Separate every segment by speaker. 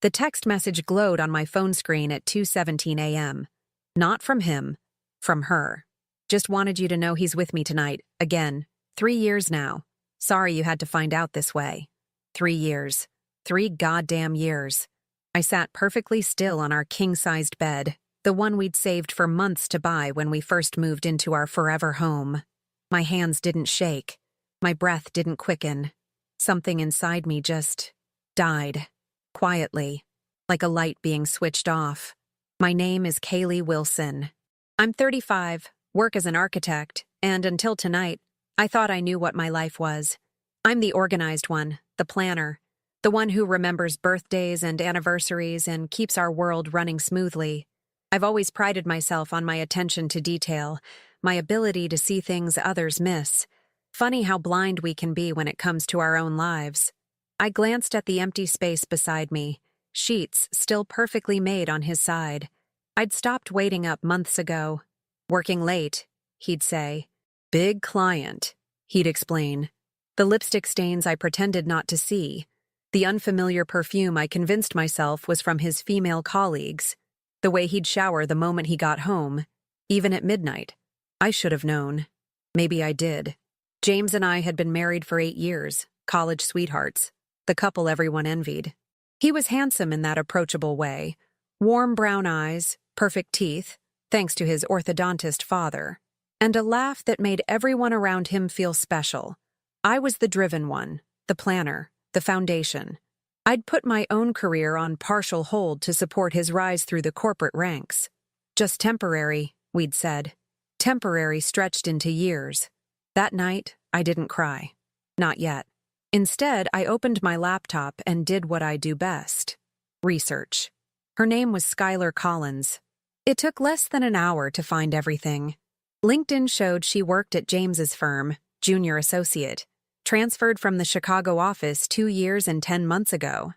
Speaker 1: The text message glowed on my phone screen at 2:17 a.m. Not from him, from her. Just wanted you to know he's with me tonight, again. 3 years now. Sorry you had to find out this way. 3 years. 3 goddamn years. I sat perfectly still on our king-sized bed, the one we'd saved for months to buy when we first moved into our forever home. My hands didn't shake. My breath didn't quicken. Something inside me just died. Quietly, like a light being switched off. My name is Kaylee Wilson. I'm 35, work as an architect, and until tonight, I thought I knew what my life was. I'm the organized one, the planner, the one who remembers birthdays and anniversaries and keeps our world running smoothly. I've always prided myself on my attention to detail, my ability to see things others miss. Funny how blind we can be when it comes to our own lives. I glanced at the empty space beside me, sheets still perfectly made on his side. I'd stopped waiting up months ago. Working late, he'd say. Big client, he'd explain. The lipstick stains I pretended not to see. The unfamiliar perfume I convinced myself was from his female colleagues. The way he'd shower the moment he got home, even at midnight. I should have known. Maybe I did. James and I had been married for 8 years, college sweethearts, the couple everyone envied. He was handsome in that approachable way. Warm brown eyes, perfect teeth, thanks to his orthodontist father, and a laugh that made everyone around him feel special. I was the driven one, the planner, the foundation. I'd put my own career on partial hold to support his rise through the corporate ranks. Just temporary, we'd said. Temporary stretched into years. That night, I didn't cry. Not yet. Instead, I opened my laptop and did what I do best. Research. Her name was Skylar Collins. It took less than an hour to find everything. LinkedIn showed she worked at James's firm, junior associate, transferred from the Chicago office 2 years and 10 months ago.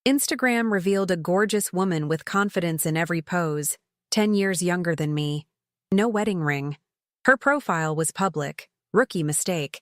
Speaker 1: Instagram revealed a gorgeous woman with confidence in every pose, 10 years younger than me. No wedding ring. Her profile was public. Rookie mistake.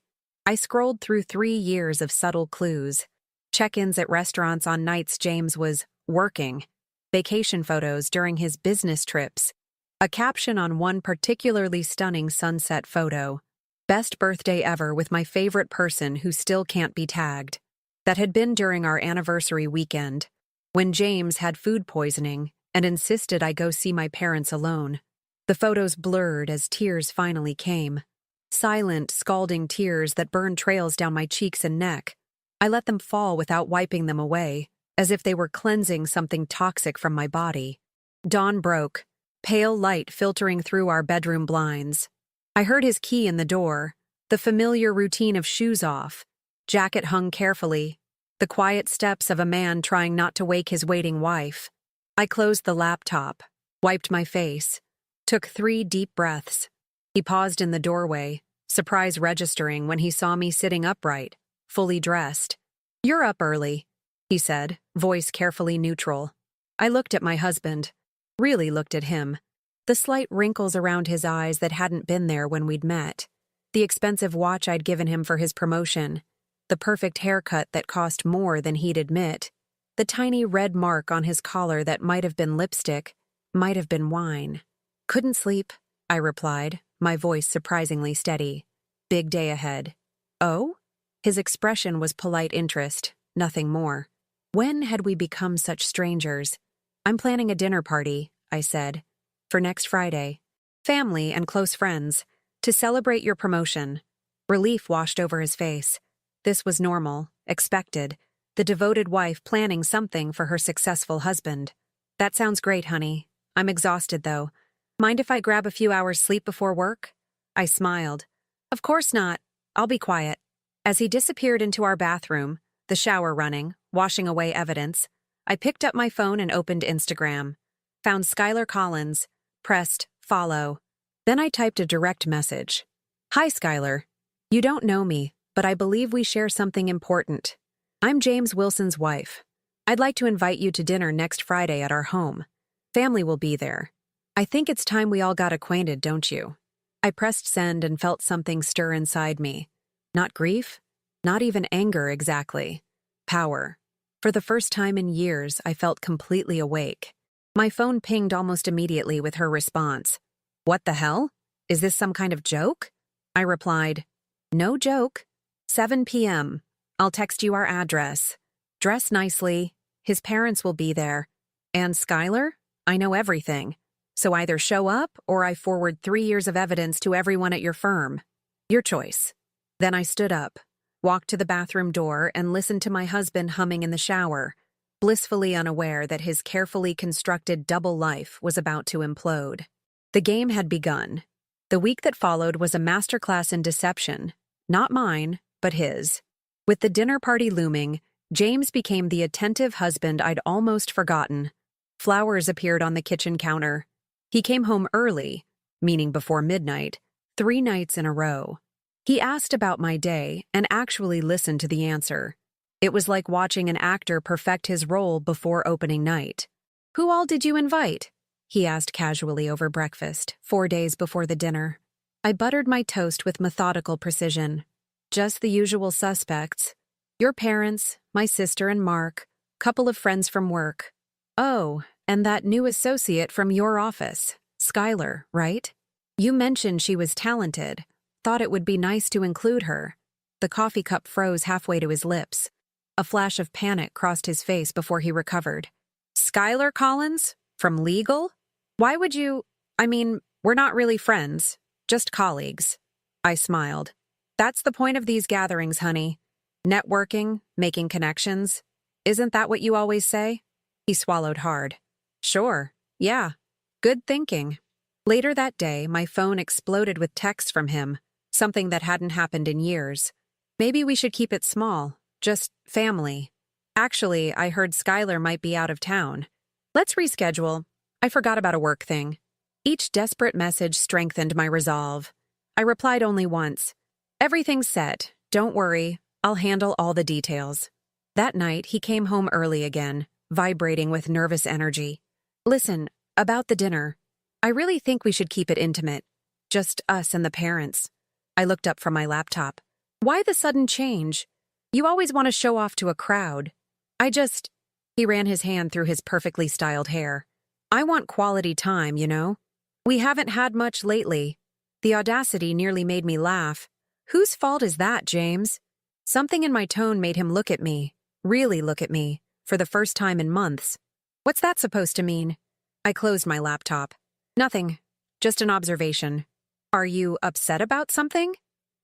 Speaker 1: I scrolled through 3 years of subtle clues. Check-ins at restaurants on nights James was working. Vacation photos during his business trips. A caption on one particularly stunning sunset photo. Best birthday ever with my favorite person who still can't be tagged. That had been during our anniversary weekend, when James had food poisoning and insisted I go see my parents alone. The photos blurred as tears finally came. Silent, scalding tears that burned trails down my cheeks and neck. I let them fall without wiping them away, as if they were cleansing something toxic from my body. Dawn broke, pale light filtering through our bedroom blinds. I heard his key in the door, the familiar routine of shoes off, jacket hung carefully, the quiet steps of a man trying not to wake his waiting wife. I closed the laptop, wiped my face, took 3 deep breaths. He paused in the doorway, surprise registering when he saw me sitting upright, fully dressed. "You're up early," he said, voice carefully neutral. I looked at my husband, really looked at him. The slight wrinkles around his eyes that hadn't been there when we'd met. The expensive watch I'd given him for his promotion. The perfect haircut that cost more than he'd admit. The tiny red mark on his collar that might have been lipstick, might have been wine. "Couldn't sleep," I replied, my voice surprisingly steady. "Big day ahead." "Oh?" His expression was polite interest, nothing more. When had we become such strangers? "I'm planning a dinner party," I said, "for next Friday. Family and close friends, to celebrate your promotion." Relief washed over his face. This was normal, expected, the devoted wife planning something for her successful husband. "That sounds great, honey. I'm exhausted, though. Mind if I grab a few hours sleep before work?" I smiled. "Of course not. I'll be quiet." As he disappeared into our bathroom, the shower running, washing away evidence, I picked up my phone and opened Instagram. Found Skylar Collins, pressed follow. Then I typed a direct message. "Hi, Skylar. You don't know me, but I believe we share something important. I'm James Wilson's wife. I'd like to invite you to dinner next Friday at our home. Family will be there. I think it's time we all got acquainted, don't you?" I pressed send and felt something stir inside me. Not grief, not even anger exactly. Power. For the first time in years, I felt completely awake. My phone pinged almost immediately with her response. "What the hell? Is this some kind of joke?" I replied, "No joke. 7 p.m. I'll text you our address. Dress nicely. His parents will be there. And Skylar, I know everything. So either show up or I forward 3 years of evidence to everyone at your firm. Your choice." Then I stood up, walked to the bathroom door, and listened to my husband humming in the shower, blissfully unaware that his carefully constructed double life was about to implode. The game had begun. The week that followed was a masterclass in deception, not mine, but his. With the dinner party looming, James became the attentive husband I'd almost forgotten. Flowers appeared on the kitchen counter. He came home early, meaning before midnight, 3 nights in a row. He asked about my day and actually listened to the answer. It was like watching an actor perfect his role before opening night. "Who all did you invite?" he asked casually over breakfast, 4 days before the dinner. I buttered my toast with methodical precision. "Just the usual suspects. Your parents, my sister and Mark, couple of friends from work. Oh, and that new associate from your office, Skylar, right? You mentioned she was talented. Thought it would be nice to include her." The coffee cup froze halfway to his lips. A flash of panic crossed his face before he recovered. "Skylar Collins? From legal? Why would you— we're not really friends, just colleagues." I smiled. "That's the point of these gatherings, honey. Networking, making connections. Isn't that what you always say?" He swallowed hard. "Sure, yeah. Good thinking." Later that day, my phone exploded with texts from him, something that hadn't happened in years. "Maybe we should keep it small, just family. Actually, I heard Skylar might be out of town. Let's reschedule. I forgot about a work thing." Each desperate message strengthened my resolve. I replied only once. "Everything's set. Don't worry. I'll handle all the details." That night, he came home early again, vibrating with nervous energy. "Listen, about the dinner. I really think we should keep it intimate. Just us and the parents." I looked up from my laptop. "Why the sudden change? You always want to show off to a crowd." He ran his hand through his perfectly styled hair. "I want quality time, you know? We haven't had much lately." The audacity nearly made me laugh. "Whose fault is that, James?" Something in my tone made him look at me, really look at me, for the first time in months. "What's that supposed to mean?" I closed my laptop. "Nothing. Just an observation." "Are you upset about something?"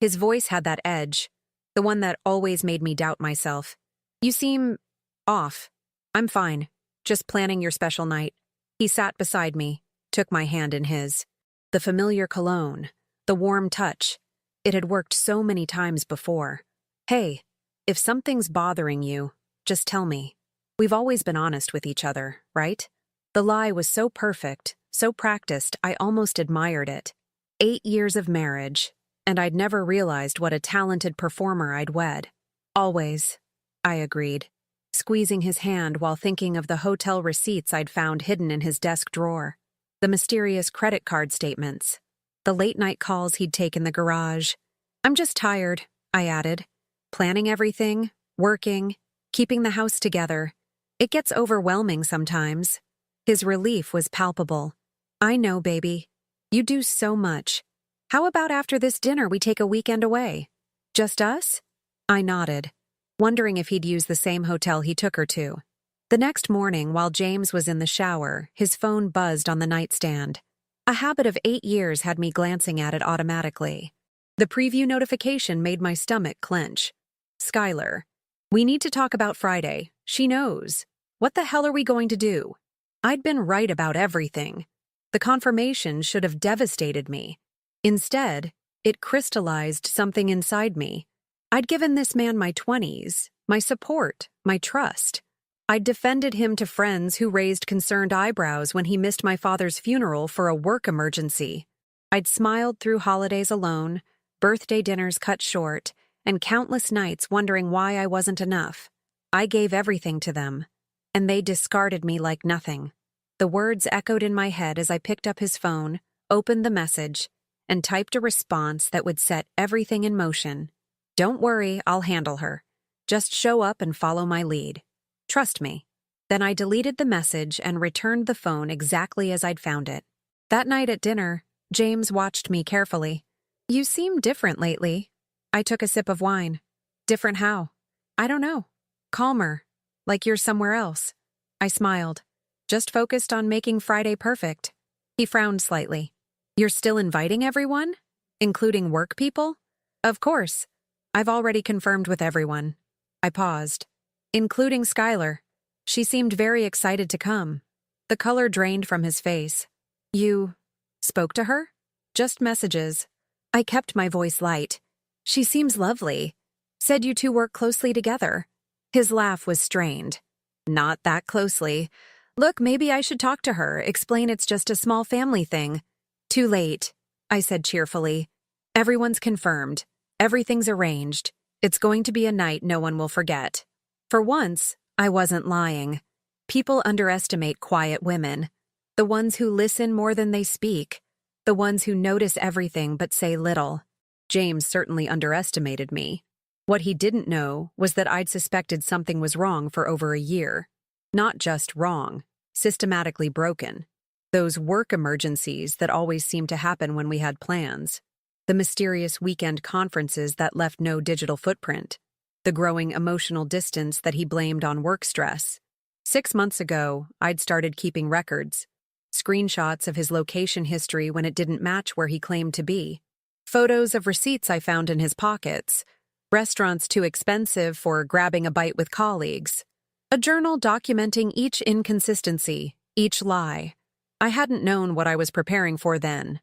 Speaker 1: His voice had that edge, the one that always made me doubt myself. "You seem off." "I'm fine. Just planning your special night." He sat beside me, took my hand in his. The familiar cologne, the warm touch. It had worked so many times before. "Hey, if something's bothering you, just tell me. We've always been honest with each other, right?" The lie was so perfect, so practiced, I almost admired it. 8 years of marriage, and I'd never realized what a talented performer I'd wed. "Always," I agreed, squeezing his hand while thinking of the hotel receipts I'd found hidden in his desk drawer, the mysterious credit card statements, the late-night calls he'd take in the garage. "I'm just tired," I added. "Planning everything, working, keeping the house together. It gets overwhelming sometimes." His relief was palpable. "I know, baby. You do so much. How about after this dinner we take a weekend away? Just us?" I nodded, wondering if he'd use the same hotel he took her to. The next morning, while James was in the shower, his phone buzzed on the nightstand. A habit of 8 years had me glancing at it automatically. The preview notification made my stomach clench. "Skylar, we need to talk about Friday. She knows. What the hell are we going to do?" I'd been right about everything. The confirmation should have devastated me. Instead, it crystallized something inside me. I'd given this man my 20s, my support, my trust. I'd defended him to friends who raised concerned eyebrows when he missed my father's funeral for a work emergency. I'd smiled through holidays alone, birthday dinners cut short, and countless nights wondering why I wasn't enough. I gave everything to them, and they discarded me like nothing. The words echoed in my head as I picked up his phone, opened the message, and typed a response that would set everything in motion. "Don't worry, I'll handle her. Just show up and follow my lead." Trust me. Then I deleted the message and returned the phone exactly as I'd found it. That night at dinner, James watched me carefully. You seem different lately. I took a sip of wine. Different how? I don't know. Calmer. Like you're somewhere else. I smiled. Just focused on making Friday perfect. He frowned slightly. You're still inviting everyone? Including work people? Of course. I've already confirmed with everyone. I paused. Including Skylar. She seemed very excited to come. The color drained from his face. You spoke to her? Just messages. I kept my voice light. She seems lovely. Said you two work closely together. His laugh was strained. Not that closely. Look, maybe I should talk to her, explain it's just a small family thing. Too late, I said cheerfully. Everyone's confirmed. Everything's arranged. It's going to be a night no one will forget. For once, I wasn't lying. People underestimate quiet women. The ones who listen more than they speak. The ones who notice everything but say little. James certainly underestimated me. What he didn't know was that I'd suspected something was wrong for over a year. Not just wrong, systematically broken. Those work emergencies that always seemed to happen when we had plans. The mysterious weekend conferences that left no digital footprint. The growing emotional distance that he blamed on work stress. 6 months ago, I'd started keeping records. Screenshots of his location history when it didn't match where he claimed to be. Photos of receipts I found in his pockets. Restaurants too expensive for grabbing a bite with colleagues. A journal documenting each inconsistency, each lie. I hadn't known what I was preparing for then.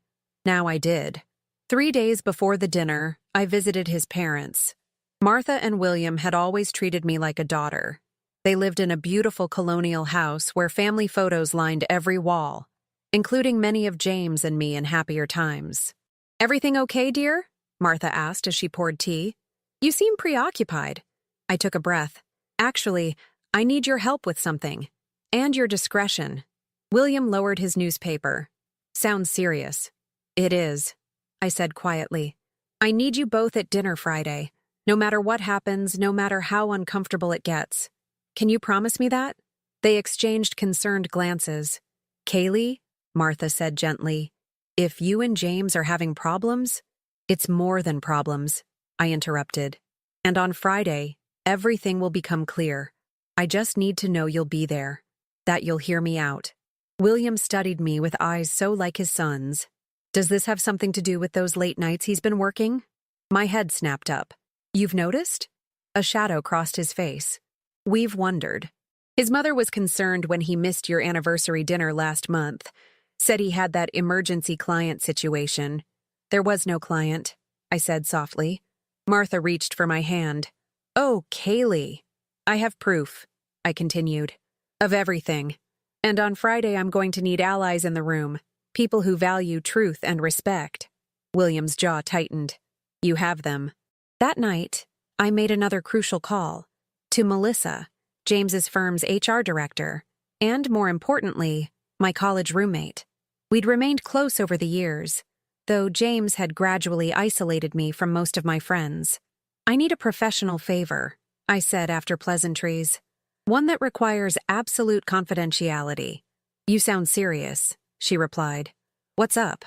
Speaker 1: Now I did. 3 days before the dinner, I visited his parents. Martha and William had always treated me like a daughter. They lived in a beautiful colonial house where family photos lined every wall, including many of James and me in happier times. Everything okay, dear? Martha asked as she poured tea. You seem preoccupied. I took a breath. Actually, I need your help with something. And your discretion. William lowered his newspaper. Sounds serious. It is, I said quietly. I need you both at dinner Friday. No matter what happens, no matter how uncomfortable it gets. Can you promise me that? They exchanged concerned glances. Kaylee, Martha said gently, if you and James are having problems, it's more than problems, I interrupted. And on Friday, everything will become clear. I just need to know you'll be there, that you'll hear me out. William studied me with eyes so like his son's. Does this have something to do with those late nights he's been working? My head snapped up. You've noticed? A shadow crossed his face. We've wondered. His mother was concerned when he missed your anniversary dinner last month. Said he had that emergency client situation. There was no client, I said softly. Martha reached for my hand. Oh, Kaylee. I have proof, I continued, of everything. And on Friday I'm going to need allies in the room, people who value truth and respect. William's jaw tightened. You have them. That night, I made another crucial call. To Melissa, James's firm's HR director, and more importantly, my college roommate. We'd remained close over the years, though James had gradually isolated me from most of my friends. I need a professional favor, I said after pleasantries. One that requires absolute confidentiality. You sound serious, she replied. What's up?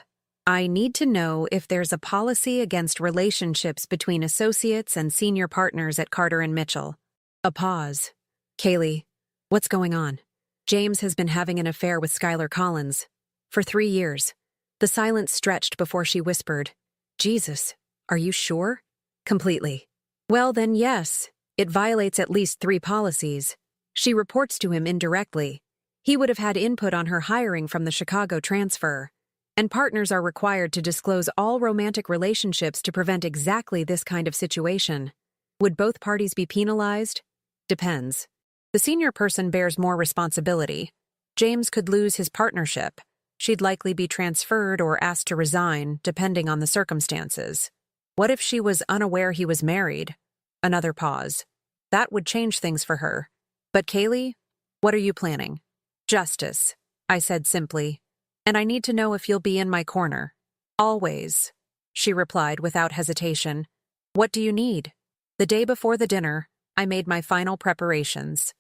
Speaker 1: I need to know if there's a policy against relationships between associates and senior partners at Carter and Mitchell. A pause. Kaylee, what's going on? James has been having an affair with Skylar Collins. For 3 years. The silence stretched before she whispered. Jesus, are you sure? Completely. Well then yes, it violates at least 3 policies. She reports to him indirectly. He would have had input on her hiring from the Chicago transfer. And partners are required to disclose all romantic relationships to prevent exactly this kind of situation. Would both parties be penalized? Depends. The senior person bears more responsibility. James could lose his partnership. She'd likely be transferred or asked to resign, depending on the circumstances. What if she was unaware he was married? Another pause. That would change things for her. But Kaylee, what are you planning? Justice, I said simply. And I need to know if you'll be in my corner. Always, she replied without hesitation. What do you need? The day before the dinner, I made my final preparations.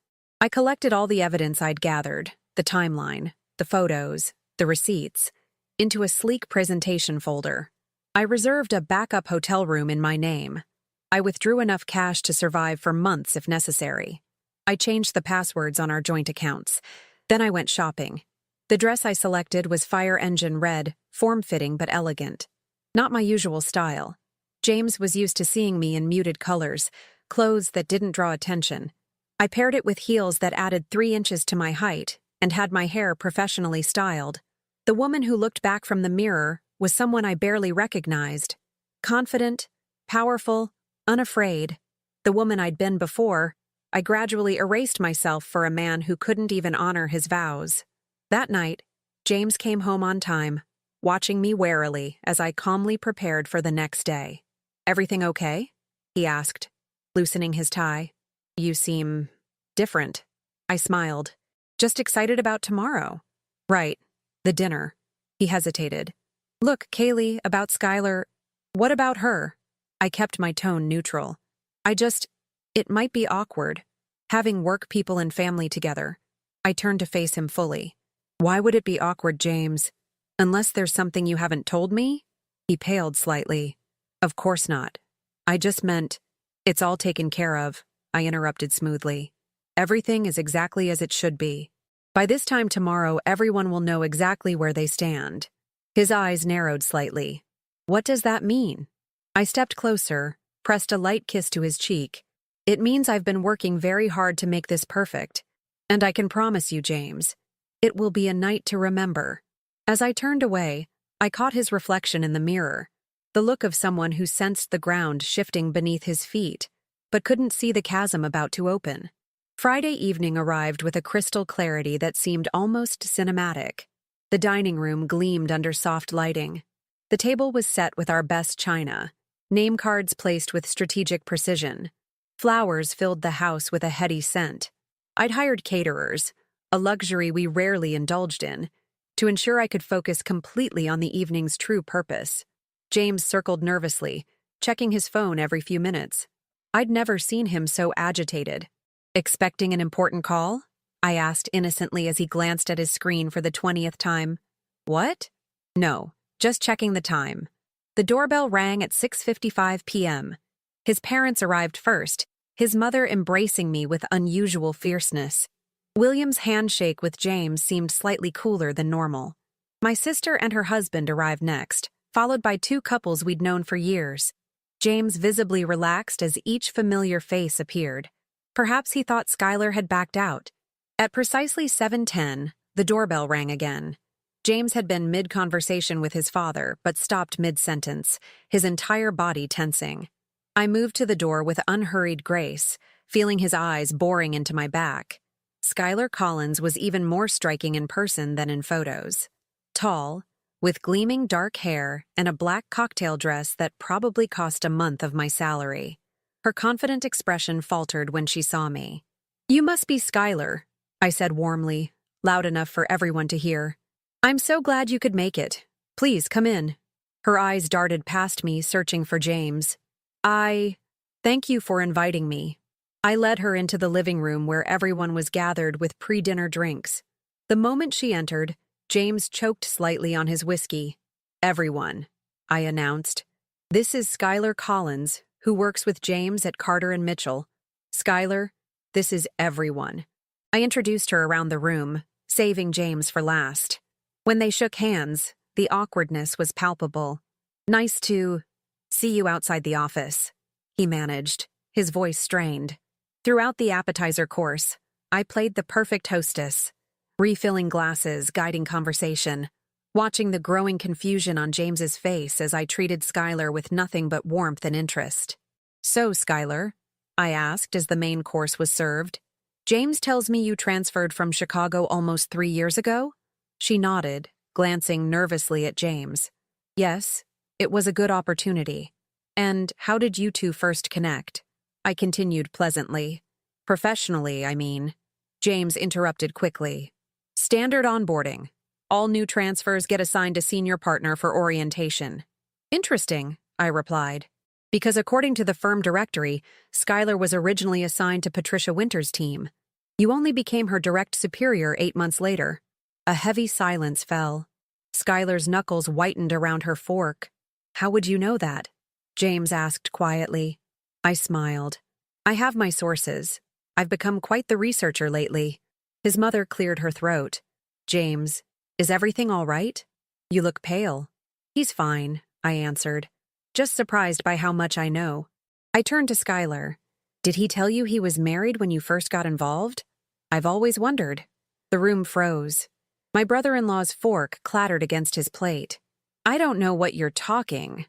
Speaker 1: I collected all the evidence I'd gathered, the timeline, the photos, the receipts, into a sleek presentation folder. I reserved a backup hotel room in my name. I withdrew enough cash to survive for months if necessary. I changed the passwords on our joint accounts. Then I went shopping. The dress I selected was fire engine red, form-fitting but elegant. Not my usual style. James was used to seeing me in muted colors, clothes that didn't draw attention. I paired it with heels that added 3 inches to my height and had my hair professionally styled. The woman who looked back from the mirror was someone I barely recognized. Confident, powerful, unafraid. The woman I'd been before, I gradually erased myself for a man who couldn't even honor his vows. That night, James came home on time, watching me warily as I calmly prepared for the next day. "Everything okay?" he asked, loosening his tie. "You seem different." I smiled. "Just excited about tomorrow." "Right. The dinner." He hesitated. "Look, Kaylee, about Skylar. What about her?" I kept my tone neutral. It might be awkward, having work people and family together." I turned to face him fully. "Why would it be awkward, James? Unless there's something you haven't told me?" He paled slightly. "Of course not. I just meant, it's all taken care of," I interrupted smoothly. "Everything is exactly as it should be. By this time tomorrow, everyone will know exactly where they stand." His eyes narrowed slightly. "What does that mean?" I stepped closer, pressed a light kiss to his cheek. "It means I've been working very hard to make this perfect. And I can promise you, James, it will be a night to remember." As I turned away, I caught his reflection in the mirror, the look of someone who sensed the ground shifting beneath his feet, but couldn't see the chasm about to open. Friday evening arrived with a crystal clarity that seemed almost cinematic. The dining room gleamed under soft lighting. The table was set with our best china, name cards placed with strategic precision. Flowers filled the house with a heady scent. I'd hired caterers, a luxury we rarely indulged in, to ensure I could focus completely on the evening's true purpose. James circled nervously, checking his phone every few minutes. I'd never seen him so agitated. "Expecting an important call?" I asked innocently as he glanced at his screen for the 20th time. "What?" "No, just checking the time." The doorbell rang at 6:55 p.m. His parents arrived first, his mother embracing me with unusual fierceness. William's handshake with James seemed slightly cooler than normal. My sister and her husband arrived next, followed by 2 couples we'd known for years. James visibly relaxed as each familiar face appeared. Perhaps he thought Skylar had backed out. At precisely 7:10, the doorbell rang again. James had been mid-conversation with his father, but stopped mid-sentence, his entire body tensing. I moved to the door with unhurried grace, feeling his eyes boring into my back. Skylar Collins was even more striking in person than in photos. Tall, with gleaming dark hair and a black cocktail dress that probably cost a month of my salary. Her confident expression faltered when she saw me. "You must be Skylar," I said warmly, loud enough for everyone to hear. "I'm so glad you could make it. Please come in." Her eyes darted past me, searching for James. Thank you for inviting me." I led her into the living room where everyone was gathered with pre-dinner drinks. The moment she entered, James choked slightly on his whiskey. "Everyone," I announced. "This is Skylar Collins, who works with James at Carter & Mitchell. Skylar, this is everyone." I introduced her around the room, saving James for last. When they shook hands, the awkwardness was palpable. "Nice to see you outside the office," he managed, his voice strained. Throughout the appetizer course, I played the perfect hostess, refilling glasses, guiding conversation, watching the growing confusion on James's face as I treated Skylar with nothing but warmth and interest. "So, Skylar," I asked as the main course was served, "James tells me you transferred from Chicago almost 3 years ago?" She nodded, glancing nervously at James. "Yes, it was a good opportunity." "And how did you two first connect?" I continued pleasantly. "Professionally, I mean." James interrupted quickly. "Standard onboarding. All new transfers get assigned a senior partner for orientation." "Interesting," I replied. "Because according to the firm directory, Skylar was originally assigned to Patricia Winter's team." You only became her direct superior 8 months later. A heavy silence fell. Skylar's knuckles whitened around her fork. How would you know that? James asked quietly. I smiled. I have my sources. I've become quite the researcher lately. His mother cleared her throat. James, is everything all right? You look pale. He's fine, I answered, just surprised by how much I know. I turned to Skylar. Did he tell you he was married when you first got involved? I've always wondered. The room froze. My brother-in-law's fork clattered against his plate. I don't know what you're talking,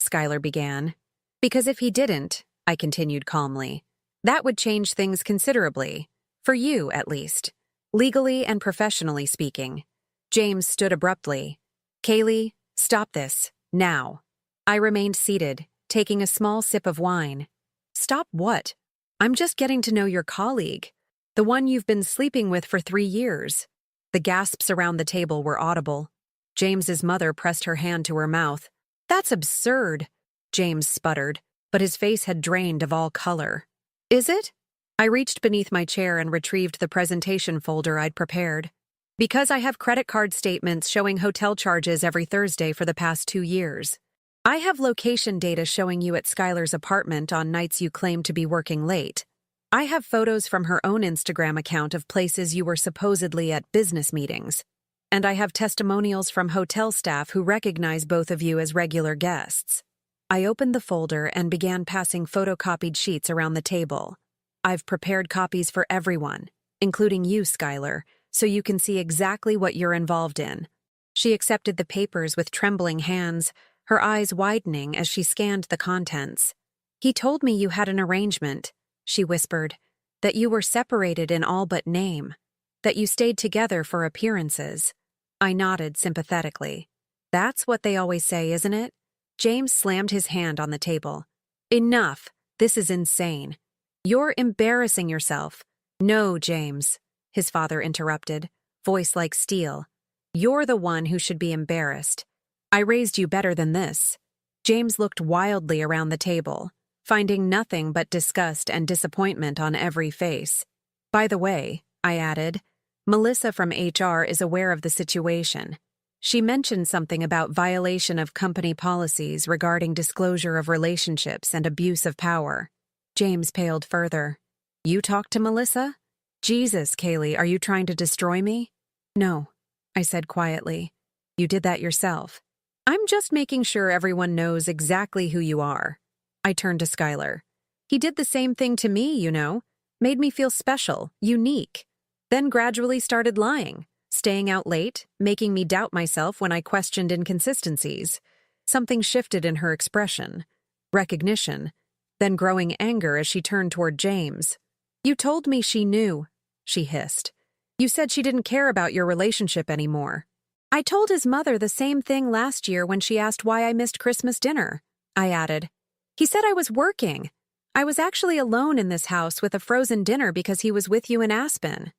Speaker 1: Skylar began. Because if he didn't, I continued calmly, that would change things considerably. For you, at least. Legally and professionally speaking. James stood abruptly. Kaylee, stop this, now. I remained seated, taking a small sip of wine. Stop what? I'm just getting to know your colleague. The one you've been sleeping with for 3 years. The gasps around the table were audible. James's mother pressed her hand to her mouth. That's absurd, James sputtered, but his face had drained of all color. Is it? I reached beneath my chair and retrieved the presentation folder I'd prepared. Because I have credit card statements showing hotel charges every Thursday for the past 2 years. I have location data showing you at Skylar's apartment on nights you claim to be working late. I have photos from her own Instagram account of places you were supposedly at business meetings. And I have testimonials from hotel staff who recognize both of you as regular guests. I opened the folder and began passing photocopied sheets around the table. I've prepared copies for everyone, including you, Skylar, so you can see exactly what you're involved in. She accepted the papers with trembling hands, her eyes widening as she scanned the contents. He told me you had an arrangement, she whispered, that you were separated in all but name, that you stayed together for appearances. I nodded sympathetically. That's what they always say, isn't it? James slammed his hand on the table. Enough. This is insane. You're embarrassing yourself. No, James, his father interrupted, voice like steel. You're the one who should be embarrassed. I raised you better than this. James looked wildly around the table, finding nothing but disgust and disappointment on every face. By the way, I added, Melissa from HR is aware of the situation. She mentioned something about violation of company policies regarding disclosure of relationships and abuse of power. James paled further. You talked to Melissa? Jesus, Kaylee, are you trying to destroy me? No, I said quietly. You did that yourself. I'm just making sure everyone knows exactly who you are. I turned to Skylar. He did the same thing to me, you know. Made me feel special, unique. Then gradually started lying, staying out late, making me doubt myself when I questioned inconsistencies. Something shifted in her expression. Recognition, then growing anger as she turned toward James. You told me she knew, she hissed. You said she didn't care about your relationship anymore. I told his mother the same thing last year when she asked why I missed Christmas dinner, I added. He said I was working. I was actually alone in this house with a frozen dinner because he was with you in Aspen.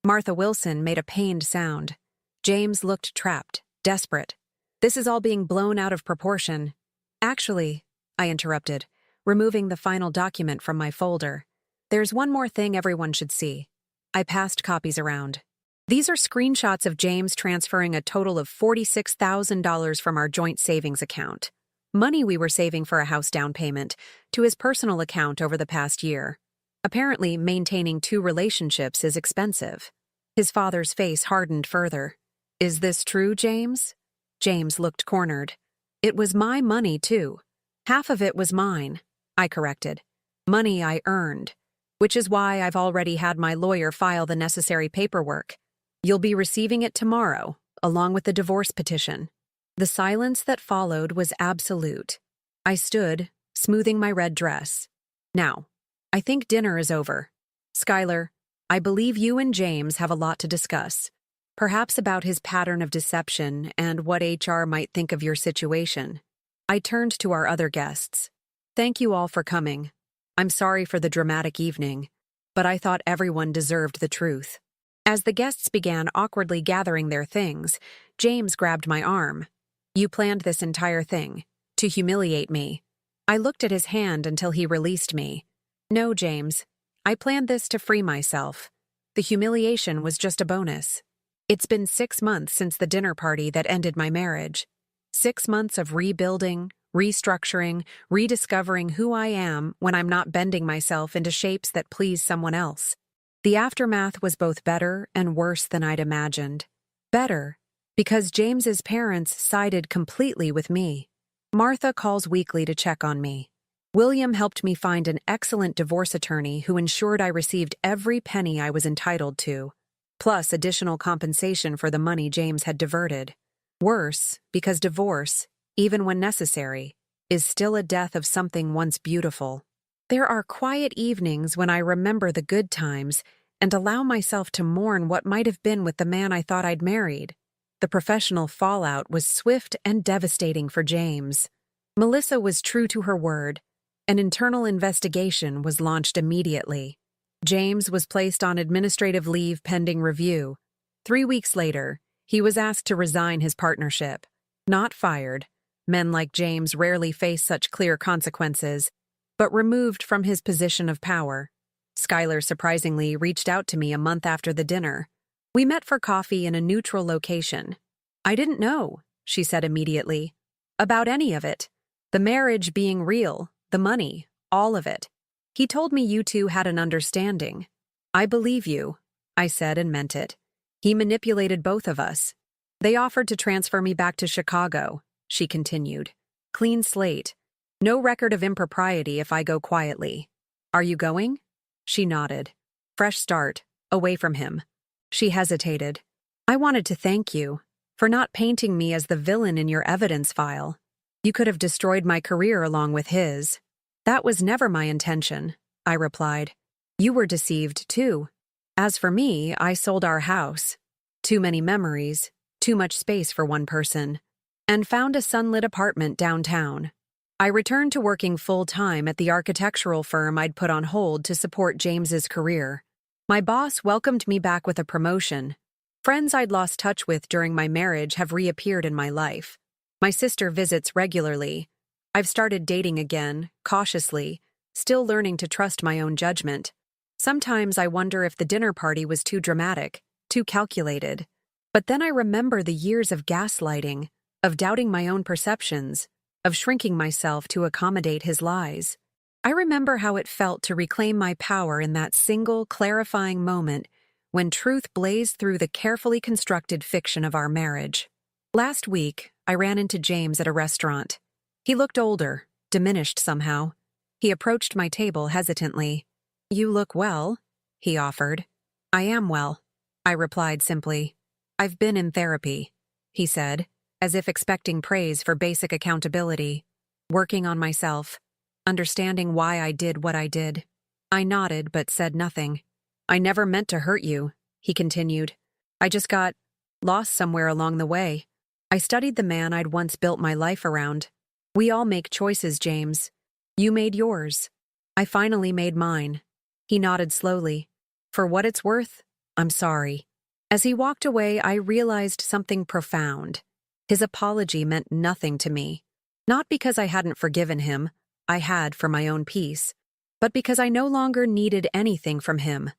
Speaker 1: Martha Wilson made a pained sound. James looked trapped, desperate. This is all being blown out of proportion. Actually, I interrupted, removing the final document from my folder. There's one more thing everyone should see. I passed copies around. These are screenshots of James transferring a total of $46,000 from our joint savings account, money we were saving for a house down payment, to his personal account over the past year. Apparently, maintaining 2 relationships is expensive. His father's face hardened further. Is this true, James? James looked cornered. It was my money, too. Half of it was mine, I corrected. Money I earned, which is why I've already had my lawyer file the necessary paperwork. You'll be receiving it tomorrow, along with the divorce petition. The silence that followed was absolute. I stood, smoothing my red dress. Now, I think dinner is over. Skylar, I believe you and James have a lot to discuss. Perhaps about his pattern of deception and what HR might think of your situation. I turned to our other guests. Thank you all for coming. I'm sorry for the dramatic evening, but I thought everyone deserved the truth. As the guests began awkwardly gathering their things, James grabbed my arm. You planned this entire thing, to humiliate me. I looked at his hand until he released me. No, James. I planned this to free myself. the humiliation was just a bonus. It's been 6 months since the dinner party that ended my marriage. 6 months of rebuilding, restructuring, rediscovering who I am when I'm not bending myself into shapes that please someone else. The aftermath was both better and worse than I'd imagined. Better, because James's parents sided completely with me. Martha calls weekly to check on me. William helped me find an excellent divorce attorney who ensured I received every penny I was entitled to, plus additional compensation for the money James had diverted. Worse, because divorce, even when necessary, is still a death of something once beautiful. There are quiet evenings when I remember the good times and allow myself to mourn what might have been with the man I thought I'd married. The professional fallout was swift and devastating for James. Melissa was true to her word. An internal investigation was launched immediately. James was placed on administrative leave pending review. 3 weeks later, he was asked to resign his partnership. Not fired. Men like James rarely face such clear consequences, but removed from his position of power. Skylar surprisingly reached out to me a month after the dinner. We met for coffee in a neutral location. "I didn't know," she said immediately, "about any of it. The marriage being real, the money, all of it. He told me you two had an understanding." "I believe you," I said and meant it. "He manipulated both of us. They offered to transfer me back to Chicago," she continued. "Clean slate. No record of impropriety if I go quietly. Are you going?" She nodded. "Fresh start, away from him." She hesitated. "I wanted to thank you for not painting me as the villain in your evidence file. You could have destroyed my career along with his." "That was never my intention," I replied. "You were deceived, too. As for me, I sold our house. Too many memories, too much space for one person, and found a sunlit apartment downtown. I returned to working full-time at the architectural firm I'd put on hold to support James's career. My boss welcomed me back with a promotion. Friends I'd lost touch with during my marriage have reappeared in my life. My sister visits regularly. I've started dating again, cautiously, still learning to trust my own judgment. Sometimes I wonder if the dinner party was too dramatic, too calculated. But then I remember the years of gaslighting, of doubting my own perceptions, of shrinking myself to accommodate his lies. I remember how it felt to reclaim my power in that single, clarifying moment when truth blazed through the carefully constructed fiction of our marriage. Last week, I ran into James at a restaurant. He looked older, diminished somehow. He approached my table hesitantly. "You look well," he offered. "I am well," I replied simply. "I've been in therapy," he said, as if expecting praise for basic accountability. "Working on myself, understanding why I did what I did." I nodded but said nothing. "I never meant to hurt you," he continued. "I just got lost somewhere along the way. I studied the man I'd once built my life around. We all make choices, James. You made yours. I finally made mine." He nodded slowly. "For what it's worth, I'm sorry." As he walked away, I realized something profound. His apology meant nothing to me. Not because I hadn't forgiven him, I had for my own peace, but because I no longer needed anything from him.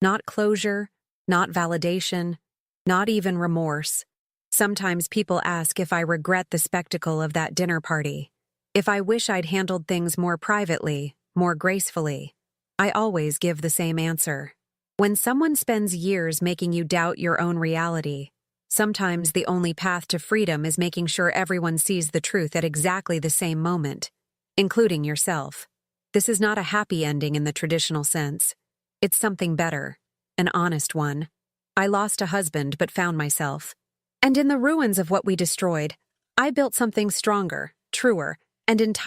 Speaker 1: Not closure, not validation, not even remorse. Sometimes people ask if I regret the spectacle of that dinner party, if I wish I'd handled things more privately, more gracefully. I always give the same answer. When someone spends years making you doubt your own reality, sometimes the only path to freedom is making sure everyone sees the truth at exactly the same moment, including yourself. This is not a happy ending in the traditional sense. It's something better, an honest one. I lost a husband but found myself. And in the ruins of what we destroyed, I built something stronger, truer, and entirely